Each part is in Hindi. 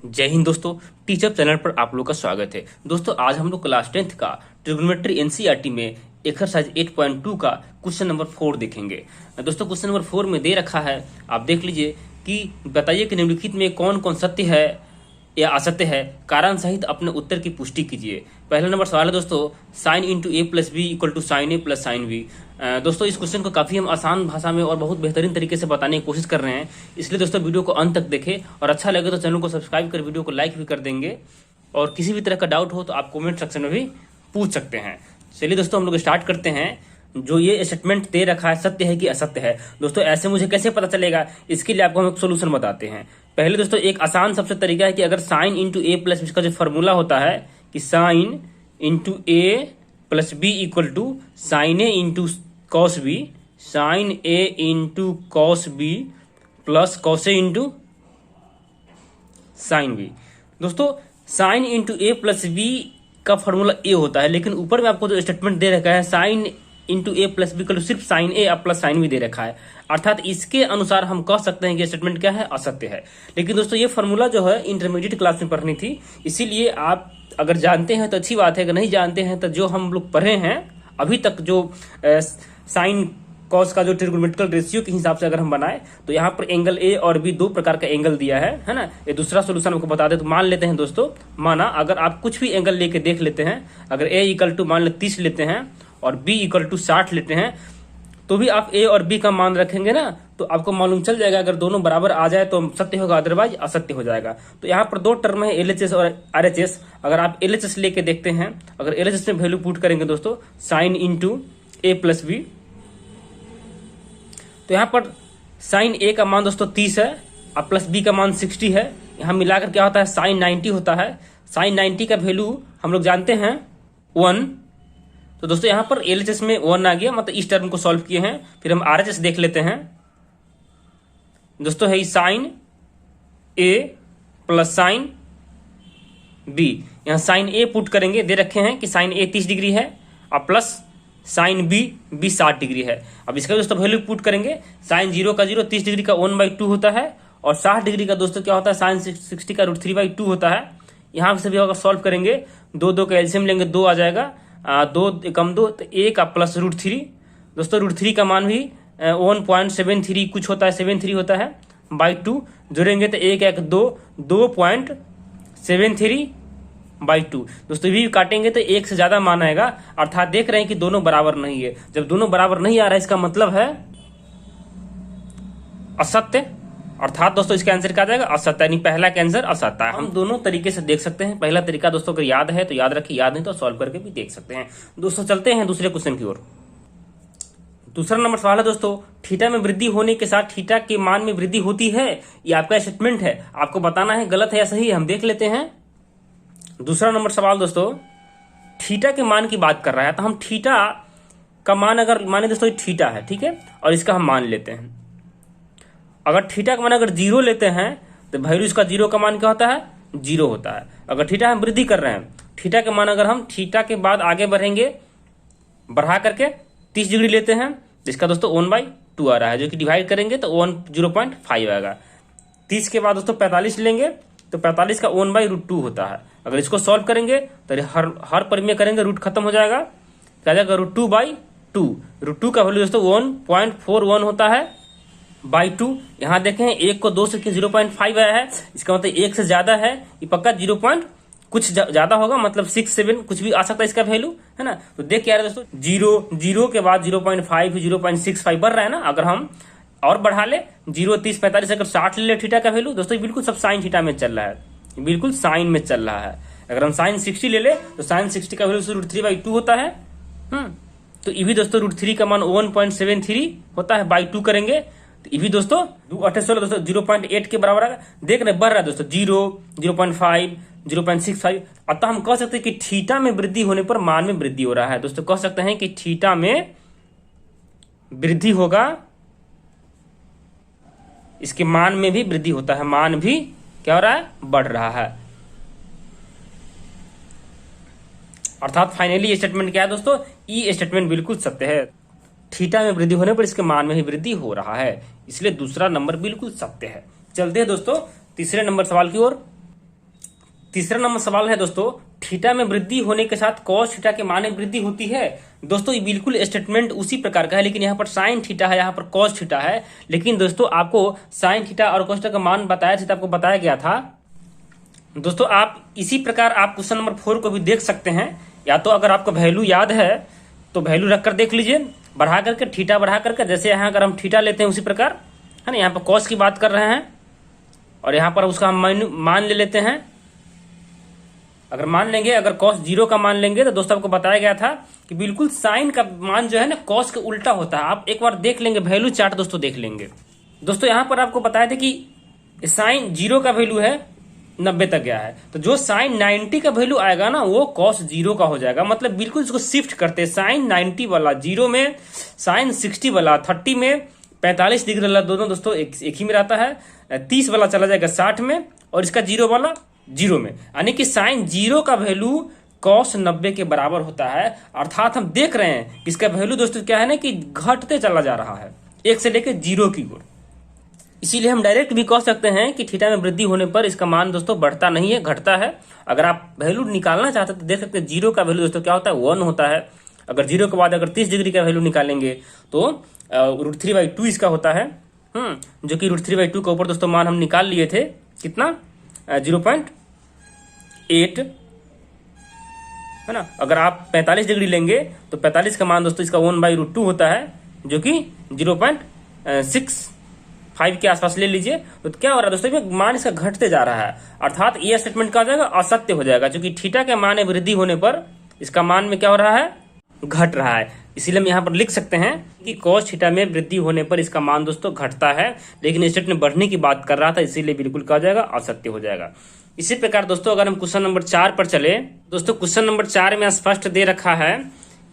जय हिंद दोस्तों। टीचर चैनल पर आप लोग का स्वागत है। दोस्तों आज हम लोग क्लास 10th का ट्रिग्नोमेट्री एनसीईआरटी में एक्सरसाइज 8.2 का क्वेश्चन नंबर 4 देखेंगे। दोस्तों क्वेश्चन नंबर 4 में दे रखा है, आप देख लीजिए कि बताइए कि निम्नलिखित में कौन कौन सत्य है या असत्य है, कारण सहित अपने उत्तर की पुष्टि कीजिए। पहला नंबर सवाल है दोस्तों, sine into a plus b equal to sine a plus sine b. दोस्तों इस क्वेश्चन को काफ़ी हम आसान भाषा में और बहुत बेहतरीन तरीके से बताने की कोशिश कर रहे हैं, इसलिए दोस्तों वीडियो को अंत तक देखें और अच्छा लगे तो चैनल को सब्सक्राइब कर वीडियो को लाइक भी कर देंगे। और किसी भी तरह का डाउट हो तो आप कमेंट सेक्शन में भी पूछ सकते हैं। चलिए दोस्तों हम लोग स्टार्ट करते हैं। जो ये स्टेटमेंट दे रखा है सत्य है कि असत्य है, दोस्तों ऐसे मुझे कैसे पता चलेगा, इसके लिए आपको हम एक सोल्यूशन बताते हैं। पहले दोस्तों एक आसान सबसे तरीका है कि अगर sine into a plus b का जो फॉर्मूला होता है कि sine into a plus b equal to sine a into cos b, sine a into cos b plus cos a into sine b. दोस्तों sine into a plus b का फॉर्मूला ए होता है, लेकिन ऊपर में आपको जो स्टेटमेंट दे रखा है sign into a plus B को सिर्फ sign a plus sine B दे रखा है, अर्थात इसके अनुसार हम कह सकते हैं कि स्टेटमेंट क्या है, असत्य है। लेकिन दोस्तों ये फॉर्मूला जो है इंटरमीडिएट क्लास में पढ़नी थी, इसीलिए आप अगर जानते हैं तो अच्छी बात है, अगर नहीं जानते हैं तो जो हम लोग पढ़े हैं अभी तक, जो साइन कॉस का जो ट्रिग्नोमेट्रिकल रेशियो के हिसाब से अगर हम बनाए तो यहाँ पर एंगल ए और बी दो प्रकार का एंगल दिया है ना। ये दूसरा सोल्यूशन आपको बता दे तो मान लेते हैं दोस्तों, माना अगर आप कुछ भी एंगल लेके देख लेते हैं, अगर ए इक्वल टू मान ले 30 लेते हैं और बी इक्वल टू 60 लेते हैं, तो भी आप ए और बी का मान रखेंगे ना तो आपको मालूम चल जाएगा, अगर दोनों बराबर आ जाए तो सत्य होगा, अदरवाइज असत्य हो जाएगा। तो यहाँ पर दो टर्म है एलएचएस और आरएचएस। अगर आप एलएचएस लेके देखते हैं, अगर एलएचएस में वैल्यू पुट करेंगे दोस्तों sine into a plus B, तो यहाँ पर साइन ए का मान दोस्तों 30 है और प्लस बी का मान 60 है। यहाँ मिलाकर क्या होता है, साइन 90 होता है। साइन 90 का वैल्यू हम लोग जानते हैं 1, तो दोस्तों यहाँ पर एलएचएस में 1 आ गया, मतलब इस टर्म को सॉल्व किए हैं। फिर हम आरएचएस देख लेते हैं दोस्तों, है sign a plus sine B. यहाँ साइन ए पुट करेंगे, दे रखे हैं कि साइन ए 30 डिग्री है और प्लस साइन बी 60 डिग्री है। अब इसका दोस्तों वैल्यू पुट करेंगे, साइन 0 का 0 30 डिग्री का 1/2 होता है और 60 डिग्री का दोस्तों क्या होता है, साइन 60 का √3/2 होता है। यहाँ से भी अगर सॉल्व करेंगे, दो का एलसीएम लेंगे 2 आ जाएगा, 2 कम 2 तो 1 का प्लस √3। दोस्तों √3 का मान भी 1.73 कुछ होता है, 73 होता है /2, जोड़ेंगे तो 1 1 2 2.73/2। दोस्तों भी काटेंगे तो 1 से ज्यादा मान आएगा, अर्थात देख रहे हैं कि दोनों बराबर नहीं है। जब दोनों बराबर नहीं आ रहा है इसका मतलब है असत्य, अर्थात दोस्तों इसका आंसर क्या आ जाएगा, असत्य, यानी पहला का आंसर असत्य है। हम दोनों तरीके से देख सकते हैं। पहला तरीका दोस्तों अगर याद है तो याद रखिए, याद नहीं तो सॉल्व करके भी देख सकते हैं। दोस्तों चलते हैं दूसरे क्वेश्चन की ओर। दूसरा नंबर सवाल है दोस्तों, थीटा में वृद्धि होने के साथ थीटा के मान में वृद्धि होती है, ये आपका स्टेटमेंट है, आपको बताना है गलत है या सही है। हम देख लेते हैं। दूसरा नंबर सवाल दोस्तों, थीटा के मान की बात कर रहा है, तो हम थीटा का मान अगर माने दोस्तों थीटा है, ठीक है, और इसका हम मान लेते हैं। अगर थीटा का मान अगर 0 लेते हैं तो वैल्यू इसका 0 का मान क्या होता है, 0 होता है। अगर थीटा हम वृद्धि कर रहे हैं, थीटा के मान अगर हम थीटा के बाद आगे बढ़ेंगे बढ़ा करके 30 डिग्री लेते हैं, जिसका दोस्तों 1/2 आ रहा है, जो कि डिवाइड करेंगे तो 0.5 आएगा। 30 के बाद दोस्तों 45 लेंगे तो 45 का 1/√2 होता है। अगर इसको सॉल्व करेंगे तो हर परिमेय करेंगे, रूट खत्म हो जाएगा, क्या जाएगा √2/2। √2 का वैल्यू दोस्तों 1.41 होता है /2। यहाँ देखें 1 को 2 से 0.5 आया है, इसका मतलब 1 से ज्यादा है, ये पक्का 0. कुछ ज्यादा होगा, मतलब 6 7 कुछ भी आ सकता है इसका वैल्यू, है ना। तो देख क्या रहे दोस्तों, 0 के बाद 0.5 0.65 बढ़ रहा है ना। अगर हम और बढ़ा ले 0 30 45 अगर 60 ले थीटा का वैल्यू, दोस्तों बिल्कुल सब साइन थीटा में चल रहा है, बिल्कुल साइन में चल रहा है। अगर हम साइन 60 ले ले तो साइन 60 का वैल्यू √3/2 होता है। तो ये भी दोस्तों √3 का मान 1.73 होता है, /2 करेंगे तो ये भी दोस्तों 2 दोस्तों 0.8 के बराबर आएगा। देख रहे बढ़ रहा है दोस्तों 0 0.5 0.65। अतः हम कह सकते हैं कि थीटा में वृद्धि होने पर मान में वृद्धि हो रहा है। दोस्तों कह सकते हैं कि थीटा में वृद्धि होगा, इसके मान में भी वृद्धि होता है, मान भी क्या हो रहा है, बढ़ रहा है। अर्थात फाइनली ये स्टेटमेंट क्या है दोस्तों, ये स्टेटमेंट बिल्कुल सत्य है। थीटा में वृद्धि होने पर इसके मान में ही वृद्धि हो रहा है, इसलिए दूसरा नंबर बिल्कुल सत्य है। चलते हैं दोस्तों तीसरे नंबर सवाल की ओर। तीसरा नंबर सवाल है दोस्तों, थीटा में वृद्धि होने के साथ कॉस थीटा के मान में वृद्धि होती है। दोस्तों ये बिल्कुल स्टेटमेंट उसी प्रकार का है, लेकिन यहाँ पर साइन थीटा है, यहाँ पर कॉस थीटा है। लेकिन दोस्तों आपको साइन थीटा और कॉस थीटा का मान बताया था, आपको बताया गया था। दोस्तों आप इसी प्रकार आप क्वेश्चन नंबर 4 को भी देख सकते हैं, या तो अगर आपको वैल्यू याद है तो वैल्यू रखकर देख लीजिए, बढ़ा करके थीटा बढ़ा करके। जैसे यहाँ अगर हम थीटा लेते हैं उसी प्रकार है ना, यहाँ पर कॉस की बात कर रहे हैं और यहाँ पर उसका हम मान ले लेते हैं। अगर मान लेंगे, अगर कॉस 0 का मान लेंगे तो दोस्तों आपको बताया गया था कि बिल्कुल साइन का मान जो है ना कॉस के उल्टा होता है। आप एक बार देख लेंगे, वैल्यू चार्ट दोस्तों देख लेंगे। दोस्तों यहाँ पर आपको बताया था कि साइन 0 का वैल्यू है 90 तक गया है, तो जो साइन 90 का वैल्यू आएगा ना वो कॉस 0 का हो जाएगा। मतलब बिल्कुल इसको शिफ्ट करते हैं, साइन 90 वाला 0 में, साइन 60 वाला 30 में, 45 डिग्री वाला दोनों दोस्तों एक ही में रहता है, 30 वाला चला जाएगा 60 में और इसका 0 वाला 0 में। यानी कि साइन 0 का वैल्यू कॉस 90 के बराबर होता है। अर्थात हम देख रहे हैं कि इसका वैल्यू दोस्तों क्या है ना कि घटते चला जा रहा है 1 से लेकर 0 की ओर। इसीलिए हम डायरेक्ट भी कह सकते हैं कि थीटा में वृद्धि होने पर इसका मान दोस्तों बढ़ता नहीं है, घटता है। अगर आप वैल्यू निकालना चाहते हैं तो देख सकते हैं 0 का वैल्यू दोस्तों क्या होता है 1 होता है। अगर 0 के बाद अगर 30 डिग्री का वैल्यू निकालेंगे तो √3/2 इसका होता है, जो कि √3/2 के ऊपर दोस्तों मान हम निकाल लिए थे कितना 0.8 है ना। अगर आप 45 डिग्री लेंगे तो 45 का मान दोस्तों इसका 1/√2 होता है, जो कि 0.65 के आसपास ले लीजिए। तो क्या हो रहा है दोस्तों, मान इसका घटते जा रहा है। अर्थात ये स्टेटमेंट क्या हो जाएगा, असत्य हो जाएगा, क्योंकि थीटा के मान में वृद्धि होने पर इसका मान में क्या हो रहा है, घट रहा है। इसीलिए हम यहाँ पर लिख सकते हैं कि कॉस थीटा में वृद्धि होने पर इसका मान दोस्तों घटता है, लेकिन स्टेटमेंट बढ़ने की बात कर रहा था, इसीलिए बिल्कुल क्या हो जाएगा, असत्य हो जाएगा। इसी प्रकार दोस्तों अगर हम क्वेश्चन नंबर 4 पर चले, दोस्तों क्वेश्चन नंबर 4 में स्पष्ट दे रखा है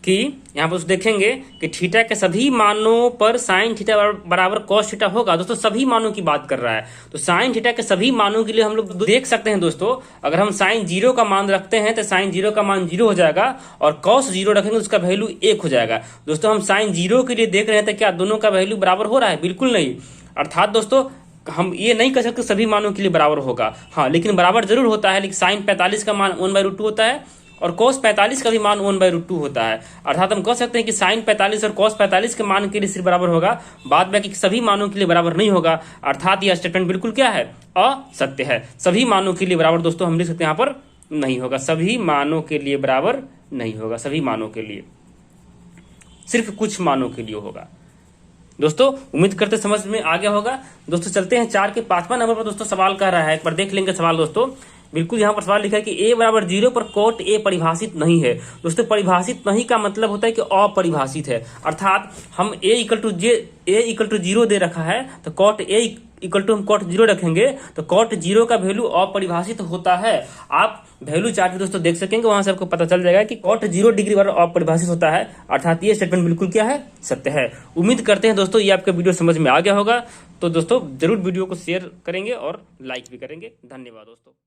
कि यहाँ पर देखेंगे कि थीटा के सभी मानों पर साइन थीटा बराबर कॉस थीटा होगा। दोस्तों सभी मानों की बात कर रहा है, तो साइन थीटा के सभी मानों के लिए हम लोग देख सकते हैं दोस्तों, अगर हम साइन 0 का मान रखते हैं तो साइन 0 का मान 0 हो जाएगा और कॉस 0 रखेंगे तो उसका वैल्यू 1 हो जाएगा। दोस्तों हम साइन 0 के लिए देख रहे हैं, क्या दोनों का वैल्यू बराबर हो रहा है, बिल्कुल नहीं। अर्थात दोस्तों हम ये नहीं कह सकते सभी मानों के लिए बराबर होगा, हाँ लेकिन बराबर जरूर होता है। लेकिन साइन 45 का मान 1/√2 होता है और cos 45 का भी मान 1/√2 होता है। अर्थात हम कह सकते हैं कि साइन 45 और cos 45 के मान के लिए सिर्फ बराबर होगा, बाद बाकी सभी मानों के लिए बराबर नहीं होगा। अर्थात यह स्टेटमेंट बिल्कुल क्या है, असत्य है। सभी मानों के लिए बराबर दोस्तों हम लिख सकते हैं यहाँ पर नहीं होगा, सभी मानों के लिए बराबर नहीं होगा, सभी मानों के लिए सिर्फ कुछ मानों के लिए होगा। दोस्तों उम्मीद करते समझ में आ गया होगा। दोस्तों चलते हैं 4 के 5वां नंबर पर। दोस्तों सवाल कह रहा है, एक बार देख लेंगे सवाल दोस्तों। बिल्कुल यहाँ पर सवाल लिखा है कि a बराबर 0 पर कॉट a परिभाषित नहीं है। दोस्तों परिभाषित नहीं का मतलब होता है कि अपरिभाषित है। अर्थात हम a = 0 दे रखा है तो कॉट a = हम कॉट 0 रखेंगे तो कॉट 0 का वैल्यू अपरिभाषित होता है। आप वैल्यू चार्ट दोस्तों देख सकेंगे, वहां से आपको पता चल जाएगा कि कॉट 0 डिग्री वाला अपरिभाषित होता है। अर्थात ये स्टेटमेंट बिल्कुल क्या है, सत्य है। उम्मीद करते हैं दोस्तों ये आपका वीडियो समझ में आ गया होगा। तो दोस्तों जरूर वीडियो को शेयर करेंगे और लाइक भी करेंगे। धन्यवाद दोस्तों।